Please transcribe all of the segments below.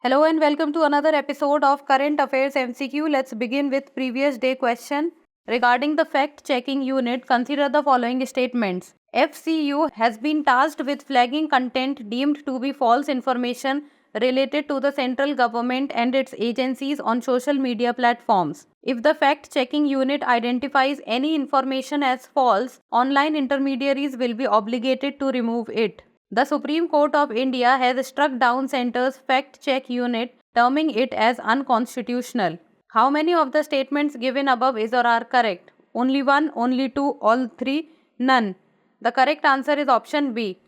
Hello and welcome to another episode of Current Affairs MCQ. Let's begin with previous day question. Regarding the fact checking unit, consider the following statements. FCU has been tasked with flagging content deemed to be false information related to the central government and its agencies on social media platforms. If the fact checking unit identifies any information as false, online intermediaries will be obligated to remove it. The Supreme Court of India has struck down Centre's fact check unit, terming it as unconstitutional. How many of the statements given above is or are correct? Only one, only two, all three, none. The correct answer is option B.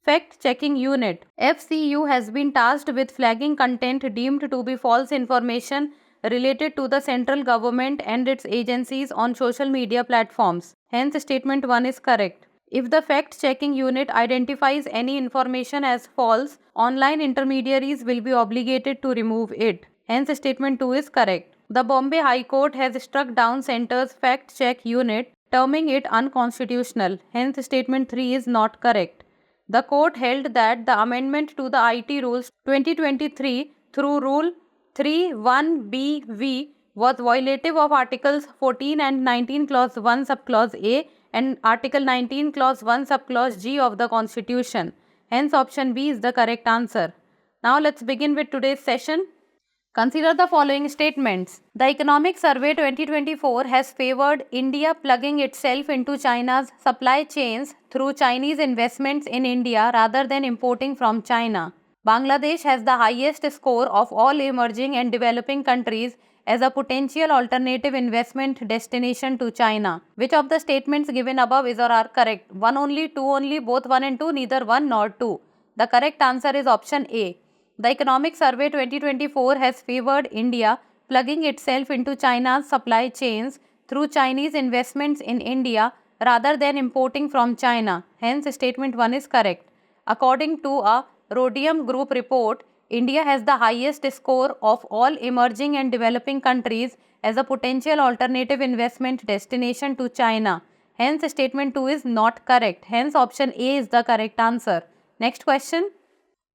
Fact checking unit FCU has been tasked with flagging content deemed to be false information related to the central government and its agencies on social media platforms. Hence, statement 1 is correct. If the fact checking unit identifies any information as false, online intermediaries will be obligated to remove it. Hence, statement 2 is correct. The Bombay High Court has struck down Centre's fact check unit, terming it unconstitutional. Hence, statement 3 is not correct. The court held that the amendment to the IT Rules 2023 through Rule 3(1)(b)(v) was violative of Articles 14 and 19 Clause 1 Subclause A and Article 19 Clause 1 Subclause G of the Constitution. Hence, option B is the correct answer. Now, let's begin with today's session. Consider the following statements. The Economic Survey 2024 has favored India plugging itself into China's supply chains through Chinese investments in India rather than importing from China. Bangladesh has the highest score of all emerging and developing countries as a potential alternative investment destination to China. Which of the statements given above is or are correct? One only, two only, both 1 and 2, neither 1 nor 2. The correct answer is option A. The Economic Survey 2024 has favored India plugging itself into China's supply chains through Chinese investments in India rather than importing from China. Hence, statement 1 is correct. According to a Rhodium Group report, India has the highest score of all emerging and developing countries as a potential alternative investment destination to China. Hence, statement 2 is not correct. Hence, option A is the correct answer. Next question.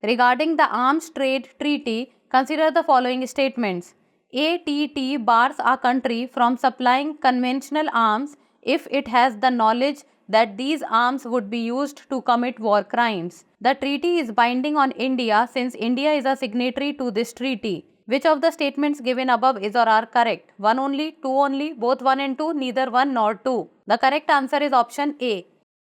Regarding the Arms Trade Treaty, consider the following statements. ATT bars a country from supplying conventional arms if it has the knowledge that these arms would be used to commit war crimes. The treaty is binding on India since India is a signatory to this treaty. Which of the statements given above is or are correct? One only, two only, both 1 and 2, neither 1 nor 2. The correct answer is option A.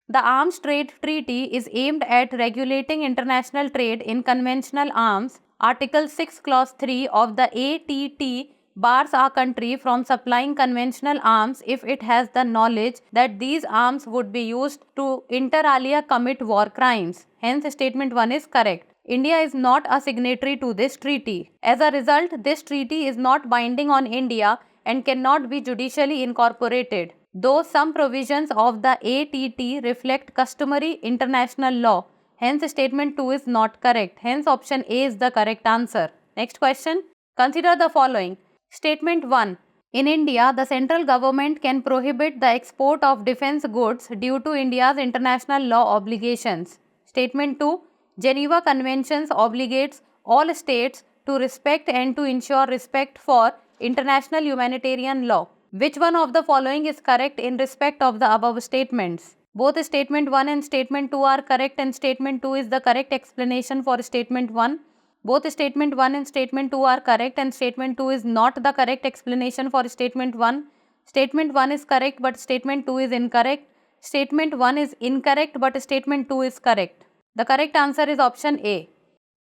The Arms Trade Treaty is aimed at regulating international trade in conventional arms. Article 6 Clause 3 of the ATT bars a country from supplying conventional arms if it has the knowledge that these arms would be used to inter alia commit war crimes. Hence, statement 1 is correct. India is not a signatory to this treaty. As a result, this treaty is not binding on India and cannot be judicially incorporated. Though some provisions of the ATT reflect customary international law. Hence, statement 2 is not correct. Hence, option A is the correct answer. Next question. Consider the following. Statement 1. In India, the central government can prohibit the export of defense goods due to India's international law obligations. Statement 2. Geneva Conventions obligates all states to respect and to ensure respect for international humanitarian law. Which one of the following is correct in respect of the above statements? Both statement 1 and statement 2 are correct and statement 2 is the correct explanation for statement 1. Both statement 1 and statement 2 are correct and statement 2 is not the correct explanation for statement 1. Statement 1 is correct but statement 2 is incorrect. Statement 1 is incorrect but statement 2 is correct. The correct answer is option A.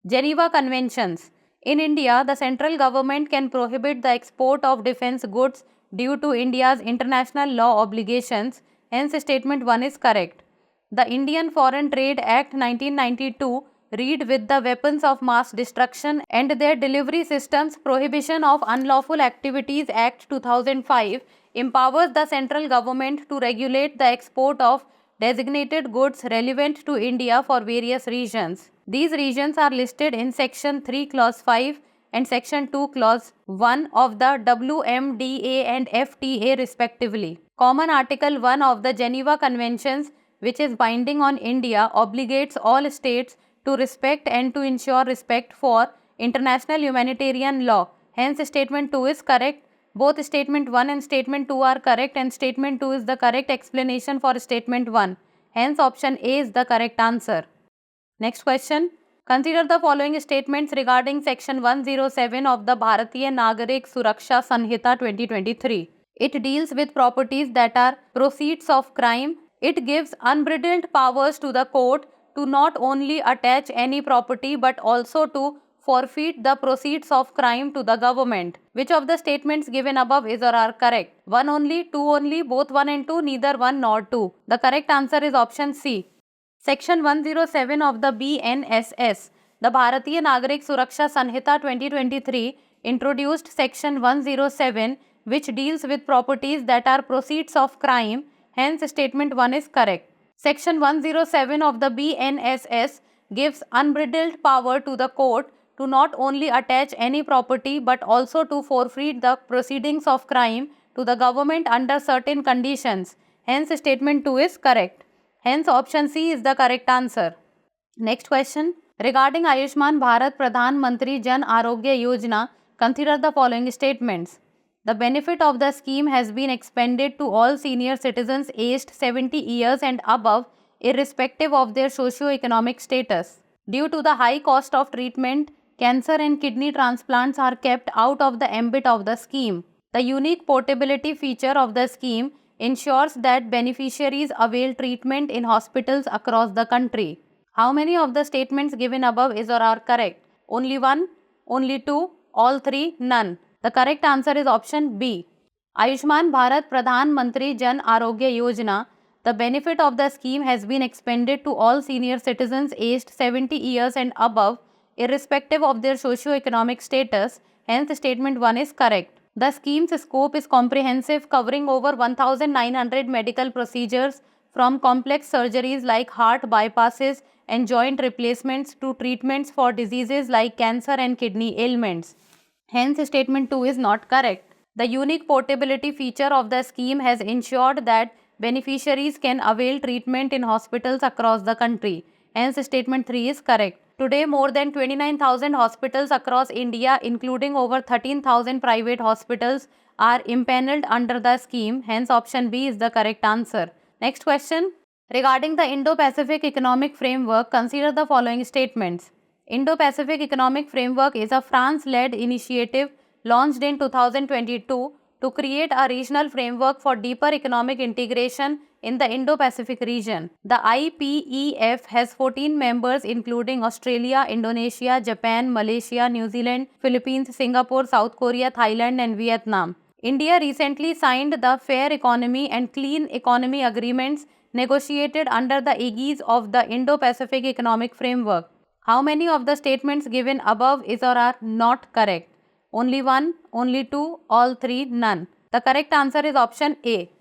Geneva Conventions. In India, the central government can prohibit the export of defense goods due to India's international law obligations. Hence, statement 1 is correct. The Indian Foreign Trade Act 1992 read with the Weapons of Mass Destruction and their Delivery Systems Prohibition of Unlawful Activities Act 2005 empowers the central government to regulate the export of designated goods relevant to India for various regions. These regions are listed in Section 3 Clause 5 and Section 2 Clause 1 of the WMDA and FTA respectively. Common Article 1 of the Geneva Conventions, which is binding on India, obligates all states to respect and to ensure respect for international humanitarian law. Hence, Statement 2 is correct. Both Statement 1 and Statement 2 are correct, and Statement 2 is the correct explanation for Statement 1. Hence, option A is the correct answer. Next question. Consider the following statements regarding Section 107 of the Bharatiya Nagarik Suraksha Sanhita 2023. It deals with properties that are proceeds of crime. It gives unbridled powers to the court to not only attach any property but also to forfeit the proceeds of crime to the government. Which of the statements given above is or are correct? 1 only, 2 only, both 1 and 2, neither 1 nor 2. The correct answer is option C. Section 107 of the BNSS, the Bharatiya Nagarik Suraksha Sanhita 2023, introduced Section 107, which deals with properties that are proceeds of crime. Hence, Statement 1 is correct. Section 107 of the BNSS gives unbridled power to the court to not only attach any property but also to forfeit the proceedings of crime to the government under certain conditions. Hence, Statement 2 is correct. Hence, option C is the correct answer. Next question. Regarding Ayushman Bharat Pradhan Mantri Jan Arogya Yojana, consider the following statements. The benefit of the scheme has been expanded to all senior citizens aged 70 years and above, irrespective of their socio-economic status. Due to the high cost of treatment, cancer and kidney transplants are kept out of the ambit of the scheme. The unique portability feature of the scheme ensures that beneficiaries avail treatment in hospitals across the country. How many of the statements given above is or are correct? Only 1, only 2, all 3, none. The correct answer is option B. Ayushman Bharat Pradhan Mantri Jan Arogya Yojana. The benefit of the scheme has been expanded to all senior citizens aged 70 years and above, irrespective of their socio-economic status. Hence, Statement 1 is correct. The scheme's scope is comprehensive, covering over 1,900 medical procedures, from complex surgeries like heart bypasses and joint replacements to treatments for diseases like cancer and kidney ailments. Hence, Statement 2 is not correct. The unique portability feature of the scheme has ensured that beneficiaries can avail treatment in hospitals across the country. Hence, Statement 3 is correct. Today, more than 29,000 hospitals across India, including over 13,000 private hospitals, are impaneled under the scheme. Hence, option B is the correct answer. Next question. Regarding the Indo-Pacific Economic Framework, consider the following statements. Indo-Pacific Economic Framework is a France-led initiative launched in 2022 to create a regional framework for deeper economic integration in the Indo-Pacific region. The IPEF has 14 members including Australia, Indonesia, Japan, Malaysia, New Zealand, Philippines, Singapore, South Korea, Thailand and Vietnam. India recently signed the Fair Economy and Clean Economy Agreements negotiated under the aegis of the Indo-Pacific Economic Framework. How many of the statements given above is or are not correct? Only 1, only 2, all 3, none. The correct answer is option A.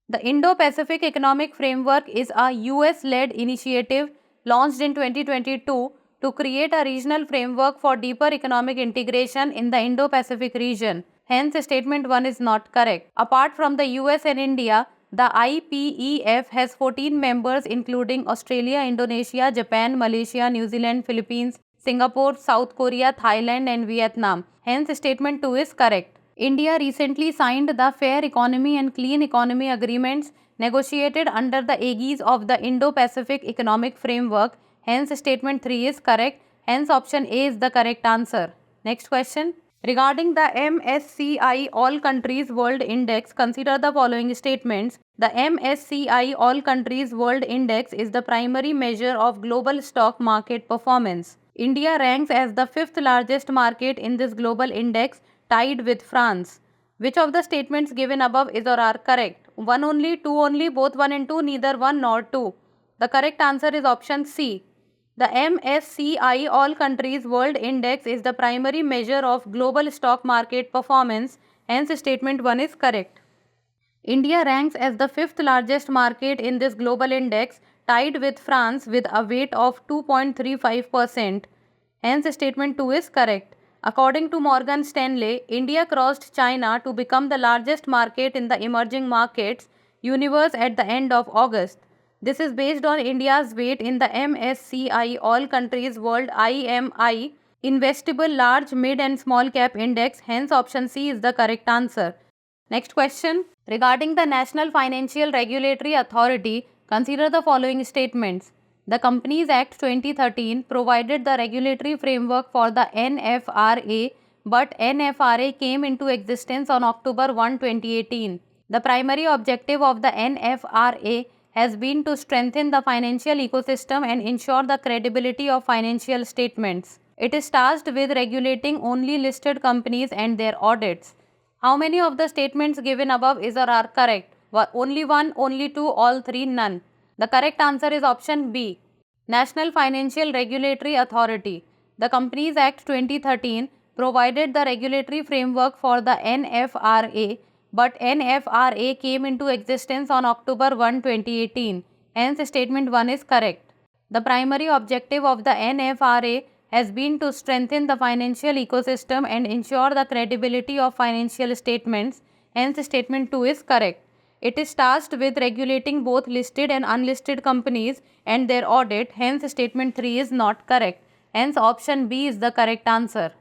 The Indo-Pacific Economic Framework is a US-led initiative launched in 2022 to create a regional framework for deeper economic integration in the Indo-Pacific region. Hence, Statement 1 is not correct. Apart from the US and India, the IPEF has 14 members including Australia, Indonesia, Japan, Malaysia, New Zealand, Philippines, Singapore, South Korea, Thailand and Vietnam. Hence, Statement 2 is correct. India recently signed the Fair Economy and Clean Economy Agreements negotiated under the aegis of the Indo-Pacific Economic Framework. Hence, Statement 3 is correct. Hence, option A is the correct answer. Next question. Regarding the MSCI All Countries World Index, consider the following statements. The MSCI All Countries World Index is the primary measure of global stock market performance. India ranks as the 5th largest market in this global index, tied with France. Which of the statements given above is or are correct? 1 only, 2 only, both 1 and 2, neither 1 nor 2. The correct answer is option C. The MSCI All Countries World Index is the primary measure of global stock market performance. Hence, Statement 1 is correct. India ranks as the 5th largest market in this global index, tied with France with a weight of 2.35%. Hence, Statement 2 is correct. According to Morgan Stanley, India crossed China to become the largest market in the emerging markets universe at the end of August. This is based on India's weight in the MSCI All Countries World IMI Investable Large, Mid and Small Cap Index. Hence option C is the correct answer. Next question. Regarding the National Financial Regulatory Authority, consider the following statements. The Companies Act 2013 provided the regulatory framework for the NFRA, but NFRA came into existence on October 1, 2018. The primary objective of the NFRA has been to strengthen the financial ecosystem and ensure the credibility of financial statements. It is tasked with regulating only listed companies and their audits. How many of the statements given above is or are correct? Only one, only two, all three, none. The correct answer is option B. National Financial Regulatory Authority. The Companies Act 2013 provided the regulatory framework for the NFRA, but NFRA came into existence on October 1, 2018. Hence, statement 1 is correct. The primary objective of the NFRA has been to strengthen the financial ecosystem and ensure the credibility of financial statements. Hence, statement 2 is correct. It is tasked with regulating both listed and unlisted companies and their audit. Hence, statement 3 is not correct. Hence, option B is the correct answer.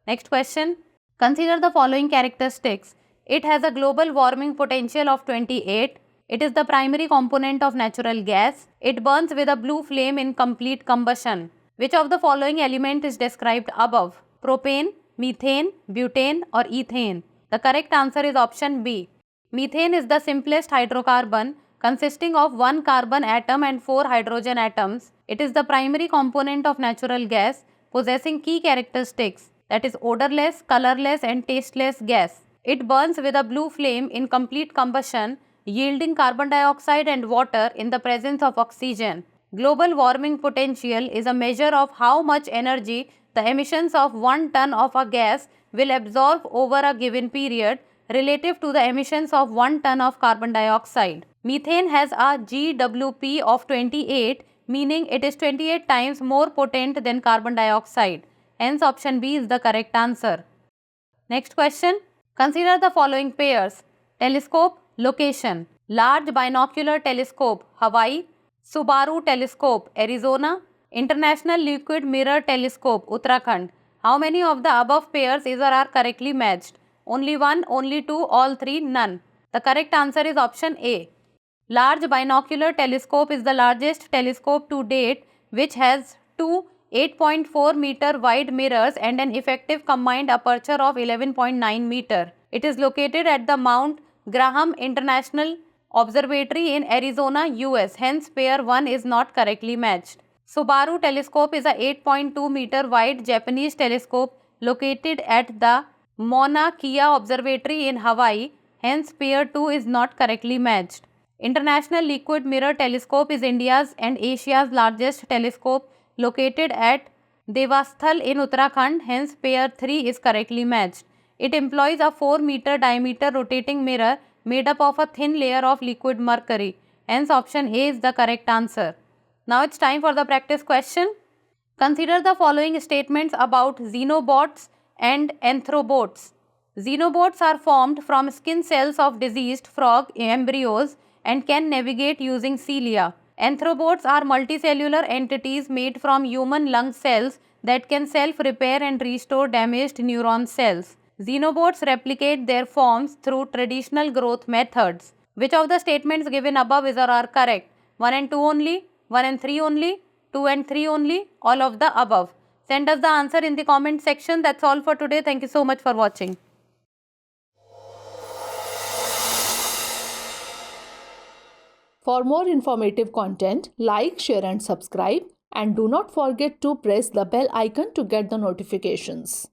Next question. Consider the following characteristics. It has a global warming potential of 28. It is the primary component of natural gas. It burns with a blue flame in complete combustion. Which of the following element is described above? Propane, methane, butane or ethane? The correct answer is option B. Methane is the simplest hydrocarbon consisting of one carbon atom and 4 hydrogen atoms. It is the primary component of natural gas possessing key characteristics, that is odorless, colorless and tasteless gas. It burns with a blue flame in complete combustion, yielding carbon dioxide and water in the presence of oxygen. Global warming potential is a measure of how much energy the emissions of 1 ton of a gas will absorb over a given period relative to the emissions of 1 ton of carbon dioxide. Methane has a GWP of 28, meaning it is 28 times more potent than carbon dioxide. Hence, option B is the correct answer. Next question. Consider the following pairs. Telescope, location. Large Binocular Telescope, Hawaii. Subaru Telescope, Arizona. International Liquid Mirror Telescope, Uttarakhand. How many of the above pairs is or are correctly matched? Only one, only two, all three, none. The correct answer is option A. Large Binocular Telescope is the largest telescope to date, which has two 8.4 meter wide mirrors and an effective combined aperture of 11.9 meter. It is located at the Mount Graham International Observatory in Arizona, US. Hence, pair 1 is not correctly matched. Subaru Telescope is a 8.2 meter wide Japanese telescope located at the Mauna Kea Observatory in Hawaii. Hence, pair 2 is not correctly matched. International Liquid Mirror Telescope is India's and Asia's largest telescope located at Devasthal in Uttarakhand. Hence, pair 3 is correctly matched. It employs a 4 meter diameter rotating mirror made up of a thin layer of liquid mercury. Hence, option A is the correct answer. Now it's time for the practice question. Consider the following statements about xenobots and anthrobots. Xenobots are formed from skin cells of deceased frog embryos and can navigate using cilia. Anthrobots are multicellular entities made from human lung cells that can self-repair and restore damaged neuron cells. Xenobots replicate their forms through traditional growth methods. Which of the statements given above is or are correct? 1 and 2 only, 1 and 3 only, 2 and 3 only, all of the above. Send us the answer in the comment section. That's all for today. Thank you so much for watching. For more informative content, like, share and subscribe, and do not forget to press the bell icon to get the notifications.